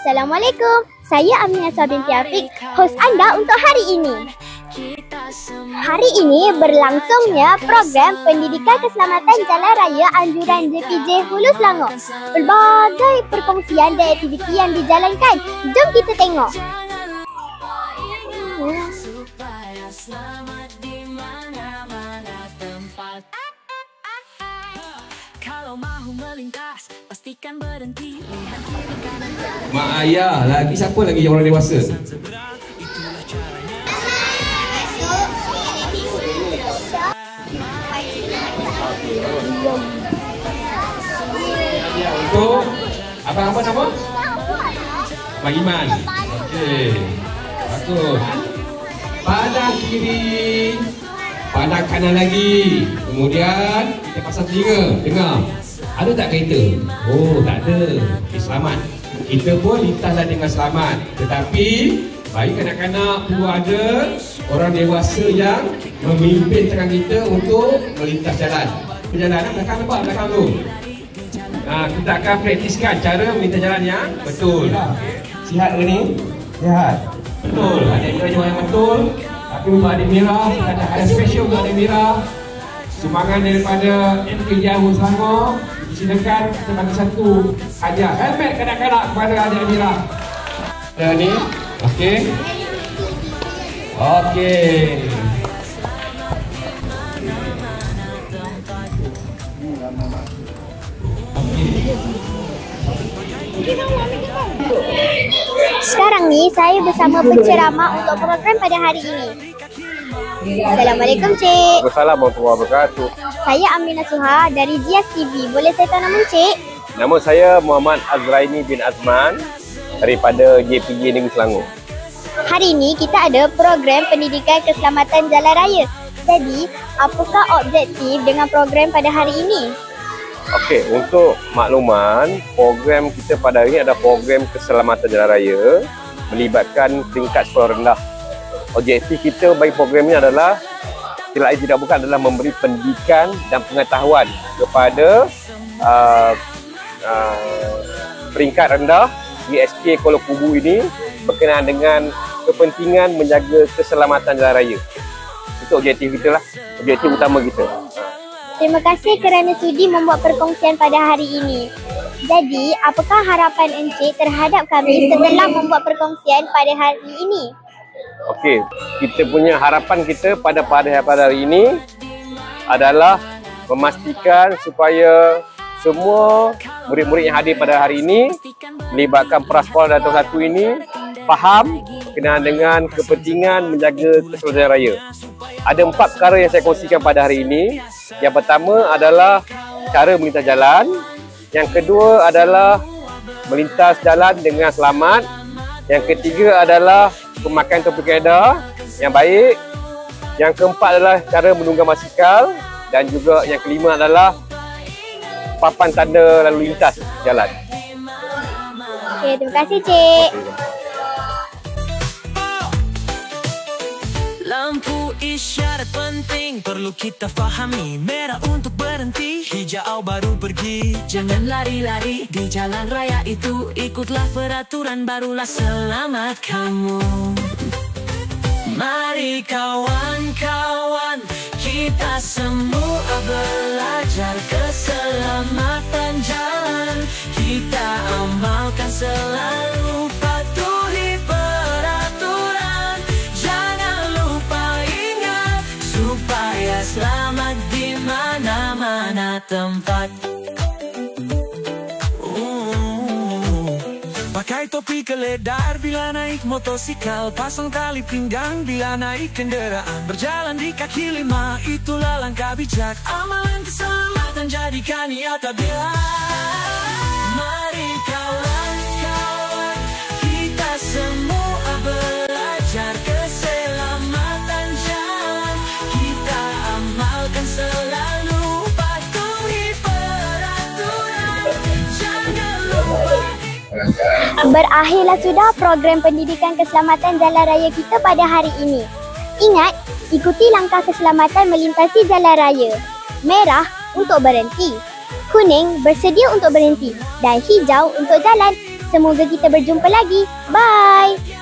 Assalamualaikum, saya Aminah binti Afiq, hos anda untuk hari ini. Hari ini berlangsungnya program Pendidikan Keselamatan Jalan Raya Anjuran JPJ Hulu Selangor. Pelbagai perkongsian dan aktiviti yang dijalankan. Jom kita tengok. Kalau mahu melintas, pastikan berhenti. Mak ayah, lagi siapa lagi orang dewasa? Untuk apa nama? Abang Iman. Okey. Bagus. Pandang kiri. Pandang kanan lagi. Kemudian kita pasang telinga. Dengar. Ada tak kereta? Oh, tak ada. Okay, selamat. Kita pun lintaslah dengan selamat. Tetapi bagi kanak-kanak perlu ada orang dewasa yang memimpin tangan kita untuk melintas jalan. Perjalanan belakang nampak belakang tu. Kita akan praktiskan cara melintas jalan yang betul. Sihat ke ni? Sihat. Betul. Adik Mira yang betul. Tapi untuk adik Mira, ada special untuk adik Mira. Sumbangan daripada MTJ Hulu Selangor. Silakan kita bagi satu hadiah helmet kanak-kanak kepada adik Mira. Dan ni, okey. Okey. Sekarang ni saya bersama penceramah untuk program pada hari ini. Assalamualaikum Cik. Assalamualaikum warahmatullahi wabarakatuh. Saya Aminah Suha dari Jias TV. Boleh saya tahu nama Cik? Nama saya Muhammad Azraini bin Azman daripada JPJ Negeri Selangor. Hari ini kita ada program Pendidikan Keselamatan Jalan Raya. Jadi, apakah objektif dengan program pada hari ini? Okey, untuk makluman, program kita pada hari ini adalah program keselamatan jalan raya melibatkan tingkat sekolah rendah. Objektif kita bagi program ini adalah tidak bukan adalah memberi pendidikan dan pengetahuan kepada peringkat rendah GSK Kuala Kubu ini berkenaan dengan kepentingan menjaga keselamatan jalan raya. Itu objektif kita lah, objektif utama kita. Terima kasih kerana sudi membuat perkongsian pada hari ini. Jadi, apakah harapan Encik terhadap kami setelah membuat perkongsian pada hari ini? Okey, kita punya harapan kita pada hari ini adalah memastikan supaya semua murid-murid yang hadir pada hari ini melibatkan prasekolah dan tahun 1 ini faham berkenaan dengan kepentingan menjaga keselamatan raya. Ada 4 perkara yang saya kongsikan pada hari ini. Yang pertama adalah cara melintas jalan. Yang kedua adalah melintas jalan dengan selamat. Yang ketiga adalah pemakaian topik kaedah yang baik. Yang keempat adalah cara menunggang basikal. Dan juga yang kelima adalah papan tanda lalu lintas jalan. Okey, terima kasih Cik. Lampu isyarat penting perlu kita fahami. Merah untuk berhenti, hijau baru pergi. Jangan lari-lari di jalan raya itu. Ikutlah peraturan, barulah selamat kamu. Mari kawan-kawan, kita semua belajar keselamatan jalan. Kita amalkan selalu, patuhi peraturan. Jangan lupa ingat, supaya selamat di mana-mana tempat. Pakai topi keledar bila naik motosikal. Pasang tali pinggang bila naik kendaraan. Berjalan di kaki lima, itulah langkah bijak. Amalan keselamatan jadikan nyata bila. Mari kawan-kawan, kita semua belajar keselamatan jalan. Kita amalkan selalu, patuhi peraturan. Jangan lupa. Berakhirlah sudah program Pendidikan Keselamatan Jalan Raya kita pada hari ini. Ingat, ikuti langkah keselamatan melintasi jalan raya. Merah untuk berhenti, kuning bersedia untuk berhenti dan hijau untuk jalan. Semoga kita berjumpa lagi. Bye!